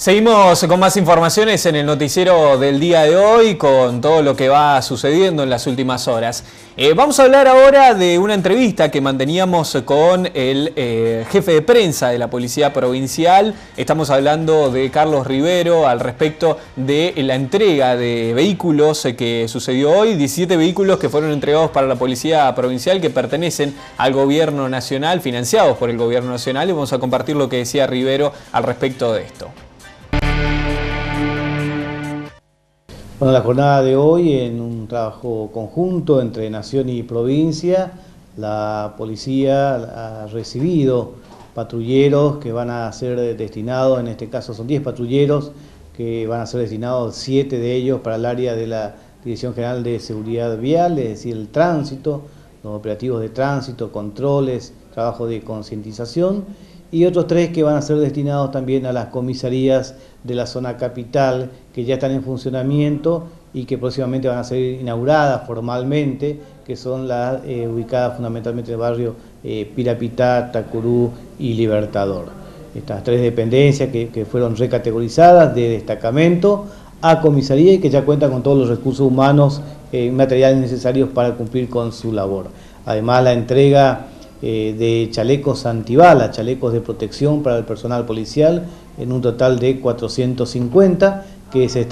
Seguimos con más informaciones en el noticiero del día de hoy, con todo lo que va sucediendo en las últimas horas. Vamos a hablar ahora de una entrevista que manteníamos con el jefe de prensa de la Policía Provincial. Estamos hablando de Carlos Rivero al respecto de la entrega de vehículos que sucedió hoy. 17 vehículos que fueron entregados para la Policía Provincial que pertenecen al Gobierno Nacional, financiados por el Gobierno Nacional, y vamos a compartir lo que decía Rivero al respecto de esto. Bueno, la jornada de hoy, en un trabajo conjunto entre Nación y provincia, la policía ha recibido patrulleros que van a ser destinados, en este caso son 10 patrulleros, que van a ser destinados 7 de ellos para el área de la Dirección General de Seguridad Vial, es decir, el tránsito, los operativos de tránsito, controles, trabajo de concientización, y otros 3 que van a ser destinados también a las comisarías de la zona capital, que ya están en funcionamiento y que próximamente van a ser inauguradas formalmente, que son las ubicadas fundamentalmente en el barrio Pirapitá, Tacurú y Libertador. Estas 3 dependencias que fueron recategorizadas de destacamento a comisaría y que ya cuentan con todos los recursos humanos y materiales necesarios para cumplir con su labor. Además, la entrega de chalecos antibalas, chalecos de protección para el personal policial, en un total de 450, que se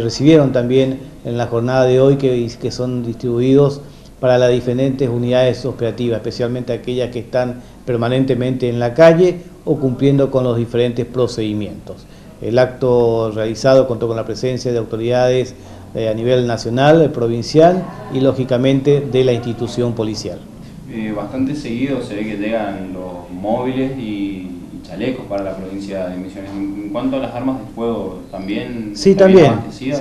recibieron también en la jornada de hoy, que son distribuidos para las diferentes unidades operativas, especialmente aquellas que están permanentemente en la calle o cumpliendo con los diferentes procedimientos. El acto realizado contó con la presencia de autoridades a nivel nacional, provincial y lógicamente de la institución policial. Bastante seguido se ve que llegan los móviles y chalecos para la provincia de Misiones. En cuanto a las armas de fuego, ¿también? Sí, también. Sí,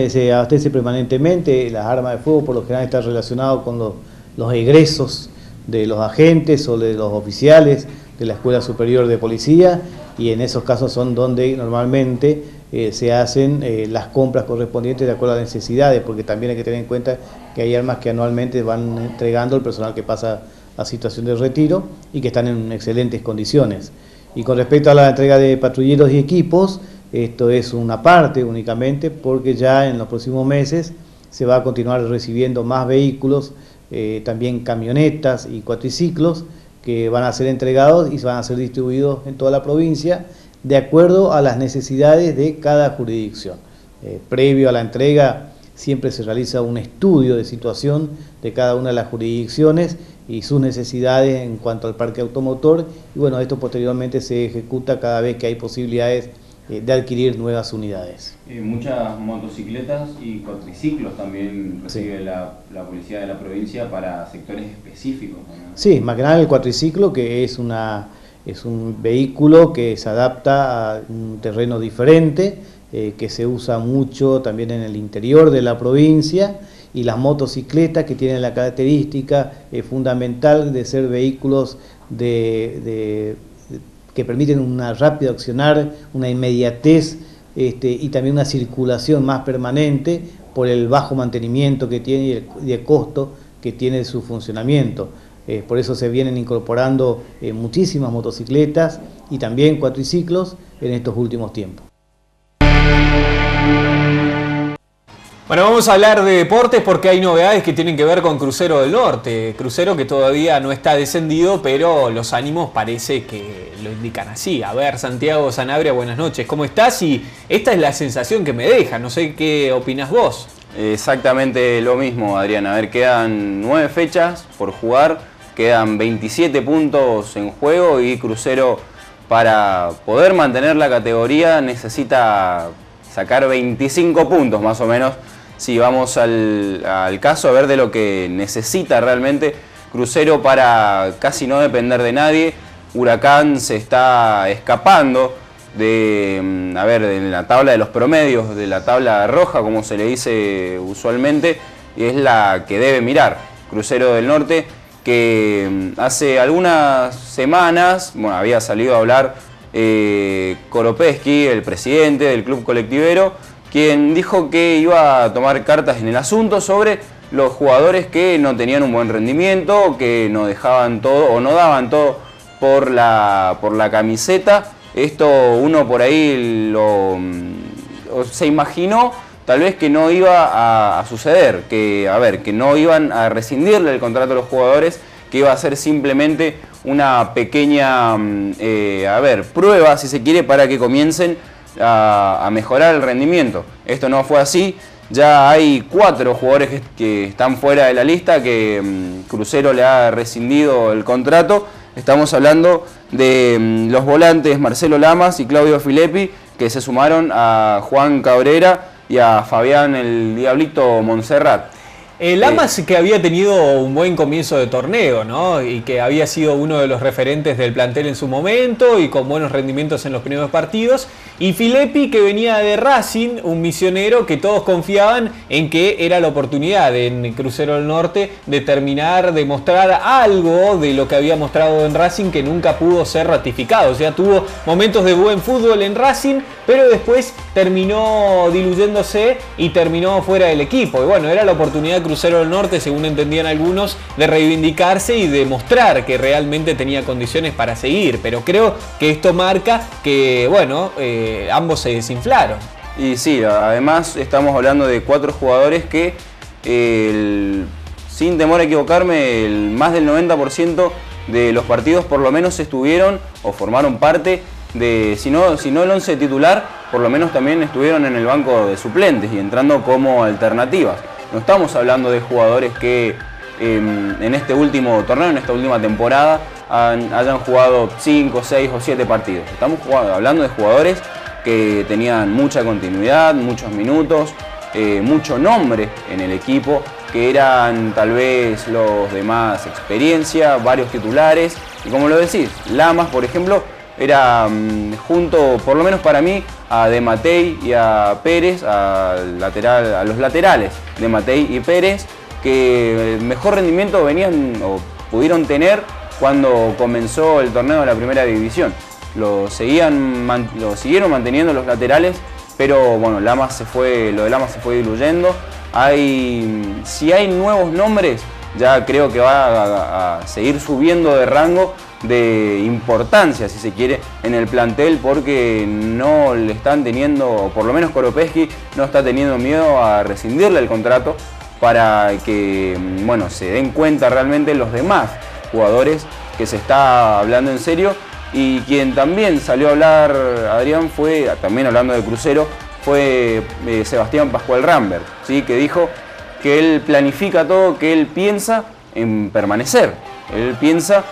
se abastece permanentemente. Las armas de fuego por lo general están relacionadas con los egresos de los agentes o de los oficiales de la Escuela Superior de Policía, y en esos casos son donde normalmente se hacen las compras correspondientes de acuerdo a las necesidades, porque también hay que tener en cuenta que hay armas que anualmente van entregando el personal que pasa a situación de retiro y que están en excelentes condiciones. Y con respecto a la entrega de patrulleros y equipos, esto es una parte únicamente, porque ya en los próximos meses se va a continuar recibiendo más vehículos, también camionetas y cuatriciclos, que van a ser entregados y van a ser distribuidos en toda la provincia de acuerdo a las necesidades de cada jurisdicción. Previo a la entrega siempre se realiza un estudio de situación de cada una de las jurisdicciones y sus necesidades en cuanto al parque automotor, y bueno, esto posteriormente se ejecuta cada vez que hay posibilidades de adquirir nuevas unidades. Muchas motocicletas y cuatriciclos también recibe la policía de la provincia para sectores específicos, ¿no? Sí, más que nada el cuatriciclo, que es un vehículo que se adapta a un terreno diferente, que se usa mucho también en el interior de la provincia, y las motocicletas, que tienen la característica fundamental de ser vehículos que permiten una rápida accionar, una inmediatez y también una circulación más permanente por el bajo mantenimiento que tiene y el costo que tiene su funcionamiento. Por eso se vienen incorporando muchísimas motocicletas y también cuatriciclos en estos últimos tiempos. Bueno, vamos a hablar de deportes porque hay novedades que tienen que ver con Crucero del Norte. Crucero que todavía no está descendido, pero los ánimos parece que lo indican así. A ver, Santiago Sanabria, buenas noches. ¿Cómo estás? Y esta es la sensación que me deja. No sé qué opinas vos. Exactamente lo mismo, Adrián. A ver, quedan 9 fechas por jugar. Quedan 27 puntos en juego y Crucero, para poder mantener la categoría, necesita sacar 25 puntos más o menos. Si vamos al caso, a ver de lo que necesita realmente Crucero para casi no depender de nadie. Huracán se está escapando de la tabla de los promedios, de la tabla roja, como se le dice usualmente, y es la que debe mirar Crucero del Norte, que hace algunas semanas, bueno, había salido a hablar Koropesky, el presidente del club colectivero, quien dijo que iba a tomar cartas en el asunto sobre los jugadores que no tenían un buen rendimiento, que no dejaban todo o no daban todo por la camiseta. Esto uno por ahí se imaginó tal vez que no iba a suceder, que no iban a rescindirle el contrato a los jugadores, que iba a ser simplemente una pequeña prueba, si se quiere, para que comiencen a mejorar el rendimiento. Esto no fue así. Ya hay 4 jugadores que están fuera de la lista, que Crucero le ha rescindido el contrato. Estamos hablando de los volantes Marcelo Lamas y Claudio Filippi, que se sumaron a Juan Cabrera y a Fabián el Diablito Montserrat. Lamas que había tenido un buen comienzo de torneo, ¿no? Y que había sido uno de los referentes del plantel en su momento y con buenos rendimientos en los primeros partidos. Y Filippi, que venía de Racing, un misionero que todos confiaban en que era la oportunidad en Crucero del Norte de terminar, de mostrar algo de lo que había mostrado en Racing, que nunca pudo ser ratificado. O sea, tuvo momentos de buen fútbol en Racing, pero después terminó diluyéndose y terminó fuera del equipo. Y bueno, era la oportunidad de Crucero del Norte, según entendían algunos, de reivindicarse y demostrar que realmente tenía condiciones para seguir. Pero creo que esto marca que, bueno, ambos se desinflaron. Y sí, además estamos hablando de 4 jugadores que, sin temor a equivocarme, más del 90% de los partidos por lo menos estuvieron o formaron parte de, si no el 11 titular, por lo menos también estuvieron en el banco de suplentes y entrando como alternativas. No estamos hablando de jugadores que en este último torneo, en esta última temporada, hayan jugado 5, 6 o 7 partidos. Estamos hablando de jugadores que tenían mucha continuidad, muchos minutos, mucho nombre en el equipo, que eran tal vez los de más experiencia, varios titulares. Y como lo decís, Lamas, por ejemplo, era junto, por lo menos para mí, a De Matei y a Pérez, a los laterales de Matei y Pérez, que el mejor rendimiento venían o pudieron tener cuando comenzó el torneo de la primera división. Lo siguieron manteniendo los laterales, pero bueno, lo de Lamas se fue diluyendo. Si hay nuevos nombres, ya creo que va a seguir subiendo de rango, de importancia, si se quiere, en el plantel, porque no le están teniendo, o por lo menos Koropesky no está teniendo miedo a rescindirle el contrato, para que, bueno, se den cuenta realmente los demás jugadores que se está hablando en serio. Y quien también salió a hablar, Adrián, fue, también hablando de Crucero, fue Sebastián Pascual Rambert, ¿sí? Que dijo que él planifica todo, que él piensa en permanecer, él piensa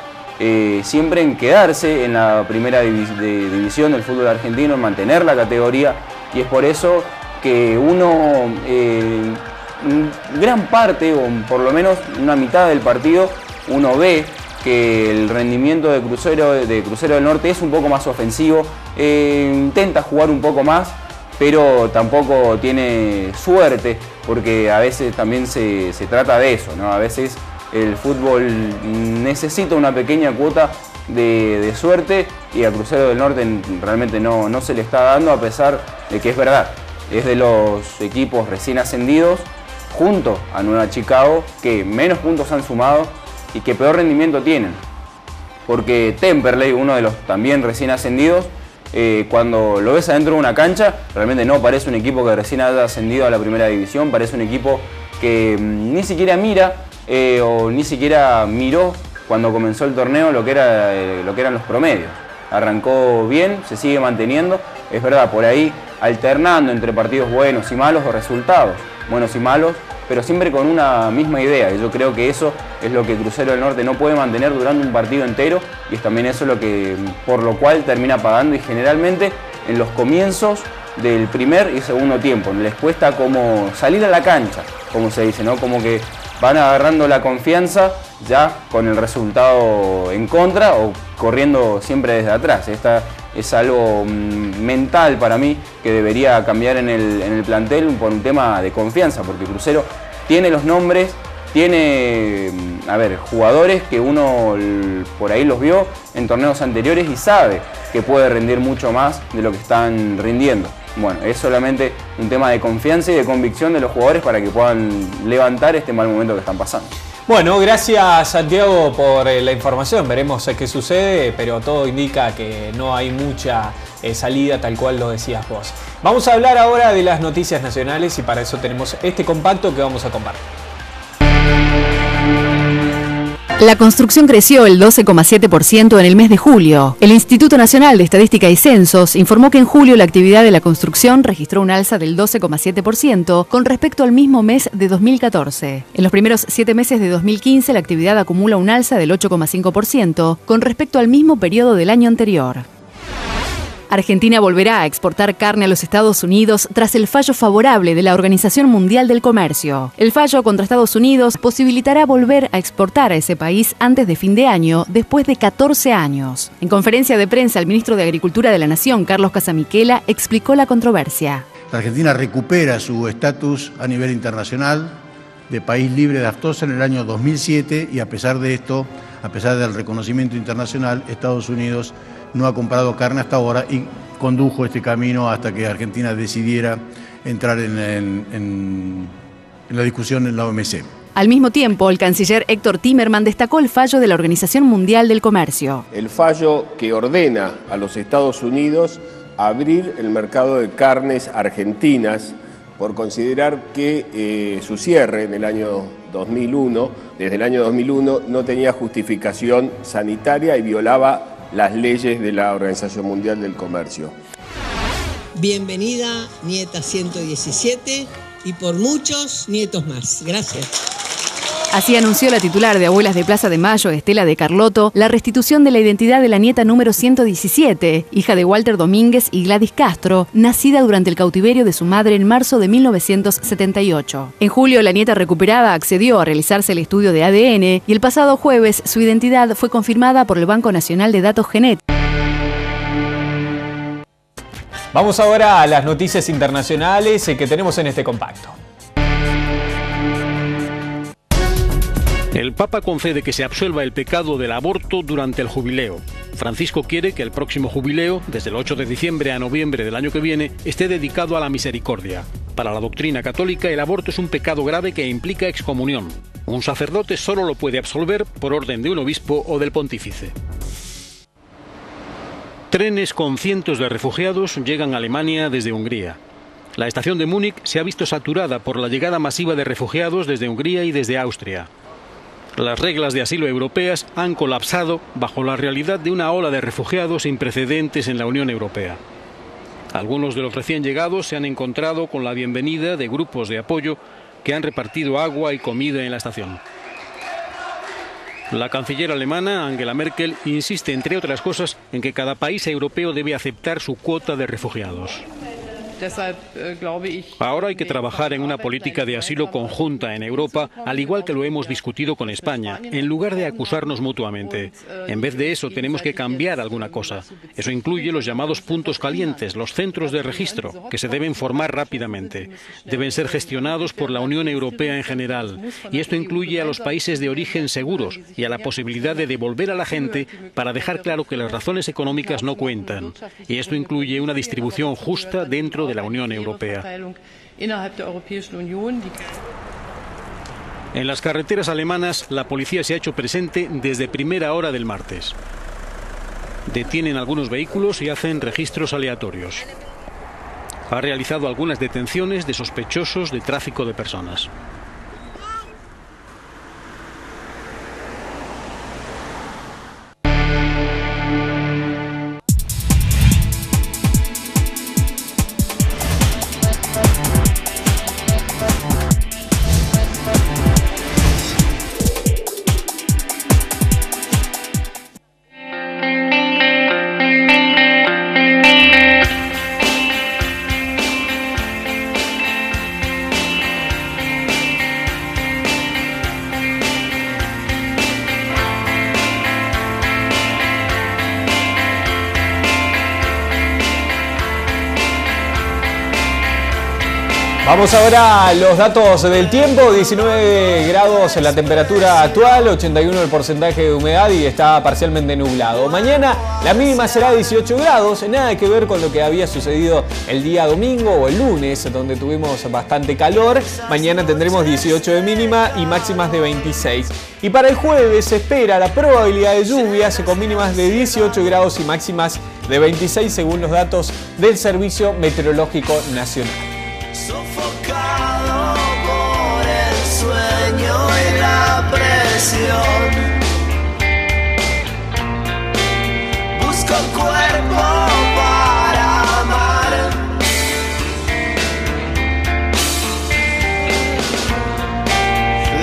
siempre en quedarse en la primera división del fútbol argentino, en mantener la categoría, y es por eso que uno, gran parte, o por lo menos una mitad del partido, uno ve que el rendimiento de Crucero del Norte es un poco más ofensivo, intenta jugar un poco más, pero tampoco tiene suerte, porque a veces también se trata de eso, ¿no? A veces el fútbol necesita una pequeña cuota de suerte, y a Crucero del Norte realmente no se le está dando, a pesar de que es verdad, es de los equipos recién ascendidos, junto a Nueva Chicago, que menos puntos han sumado y que peor rendimiento tienen. Porque Temperley, uno de los también recién ascendidos, cuando lo ves adentro de una cancha, realmente no parece un equipo que recién haya ascendido a la primera división, parece un equipo que ni siquiera mira o ni siquiera miró cuando comenzó el torneo lo que eran los promedios. Arrancó bien, se sigue manteniendo, es verdad, por ahí alternando entre partidos buenos y malos o resultados buenos y malos, pero siempre con una misma idea, y yo creo que eso es lo que Crucero del Norte no puede mantener durante un partido entero, y es también eso por lo cual termina pagando, y generalmente en los comienzos del primer y segundo tiempo les cuesta como salir a la cancha, como se dice, ¿no? Como que van agarrando la confianza ya con el resultado en contra o corriendo siempre desde atrás. Esta es algo mental para mí que debería cambiar en el plantel por un tema de confianza, porque Crucero tiene los nombres, tiene jugadores que uno por ahí los vio en torneos anteriores y sabe que puede rendir mucho más de lo que están rindiendo. bueno, es solamente un tema de confianza y de convicción de los jugadores para que puedan levantar este mal momento que están pasando. Bueno, gracias Santiago por la información, veremos qué sucede, pero todo indica que no hay mucha salida tal cual lo decías vos. Vamos a hablar ahora de las noticias nacionales y para eso tenemos este compacto que vamos a compartir. La construcción creció el 12,7% en el mes de julio. El Instituto Nacional de Estadística y Censos informó que en julio la actividad de la construcción registró un alza del 12,7% con respecto al mismo mes de 2014. En los primeros 7 meses de 2015 la actividad acumula un alza del 8,5% con respecto al mismo periodo del año anterior. Argentina volverá a exportar carne a los Estados Unidos tras el fallo favorable de la Organización Mundial del Comercio. El fallo contra Estados Unidos posibilitará volver a exportar a ese país antes de fin de año, después de 14 años. En conferencia de prensa, el ministro de Agricultura de la Nación, Carlos Casamiquela, explicó la controversia. La Argentina recupera su estatus a nivel internacional de país libre de aftosa en el año 2007 y a pesar de esto, a pesar del reconocimiento internacional, Estados Unidos no ha comprado carne hasta ahora y condujo este camino hasta que Argentina decidiera entrar en la discusión en la OMC. Al mismo tiempo, el canciller Héctor Timerman destacó el fallo de la Organización Mundial del Comercio. El fallo que ordena a los Estados Unidos abrir el mercado de carnes argentinas por considerar que su cierre en el año 2001, desde el año 2001, no tenía justificación sanitaria y violaba las leyes de la Organización Mundial del Comercio. Bienvenida, nieta 117, y por muchos nietos más. Gracias. Así anunció la titular de Abuelas de Plaza de Mayo, Estela de Carlotto, la restitución de la identidad de la nieta número 117, hija de Walter Domínguez y Gladys Castro, nacida durante el cautiverio de su madre en marzo de 1978. En julio, la nieta recuperada accedió a realizarse el estudio de ADN y el pasado jueves su identidad fue confirmada por el Banco Nacional de Datos Genéticos. Vamos ahora a las noticias internacionales que tenemos en este compacto. El Papa concede que se absuelva el pecado del aborto durante el jubileo. Francisco quiere que el próximo jubileo, desde el 8 de diciembre a noviembre del año que viene, esté dedicado a la misericordia. Para la doctrina católica, el aborto es un pecado grave que implica excomunión. Un sacerdote solo lo puede absolver por orden de un obispo o del pontífice. Trenes con cientos de refugiados llegan a Alemania desde Hungría. La estación de Múnich se ha visto saturada por la llegada masiva de refugiados desde Hungría y desde Austria. Las reglas de asilo europeas han colapsado bajo la realidad de una ola de refugiados sin precedentes en la Unión Europea. Algunos de los recién llegados se han encontrado con la bienvenida de grupos de apoyo que han repartido agua y comida en la estación. La canciller alemana, Angela Merkel, insiste, entre otras cosas, en que cada país europeo debe aceptar su cuota de refugiados. Ahora hay que trabajar en una política de asilo conjunta en Europa, al igual que lo hemos discutido con España, en lugar de acusarnos mutuamente. En vez de eso, tenemos que cambiar alguna cosa. Eso incluye los llamados puntos calientes, los centros de registro, que se deben formar rápidamente. Deben ser gestionados por la Unión Europea en general. Y esto incluye a los países de origen seguros y a la posibilidad de devolver a la gente para dejar claro que las razones económicas no cuentan. Y esto incluye una distribución justa dentro de la Unión Europea. En las carreteras alemanas, la policía se ha hecho presente desde primera hora del martes. Detienen algunos vehículos y hacen registros aleatorios. Ha realizado algunas detenciones de sospechosos de tráfico de personas. Vamos ahora a los datos del tiempo. 19 grados en la temperatura actual, 81 el porcentaje de humedad y está parcialmente nublado. Mañana la mínima será 18 grados, nada que ver con lo que había sucedido el día domingo o el lunes, donde tuvimos bastante calor. Mañana tendremos 18 de mínima y máximas de 26. Y para el jueves se espera la probabilidad de lluvias con mínimas de 18 grados y máximas de 26 según los datos del Servicio Meteorológico Nacional. Sofocado por el sueño y la presión, busco el cuerpo para amar.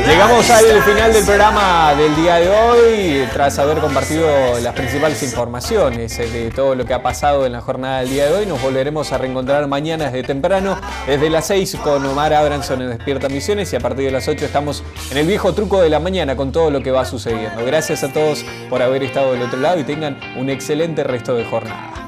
Llegamos al final del programa del día de hoy, tras haber compartido las principales informaciones de todo lo que ha pasado en la jornada del día de hoy. Nos volveremos a reencontrar mañana desde temprano, desde las 6 con Omar Abranson en Despierta Misiones y a partir de las 8 estamos en el viejo truco de la mañana con todo lo que va sucediendo. Gracias a todos por haber estado del otro lado y tengan un excelente resto de jornada.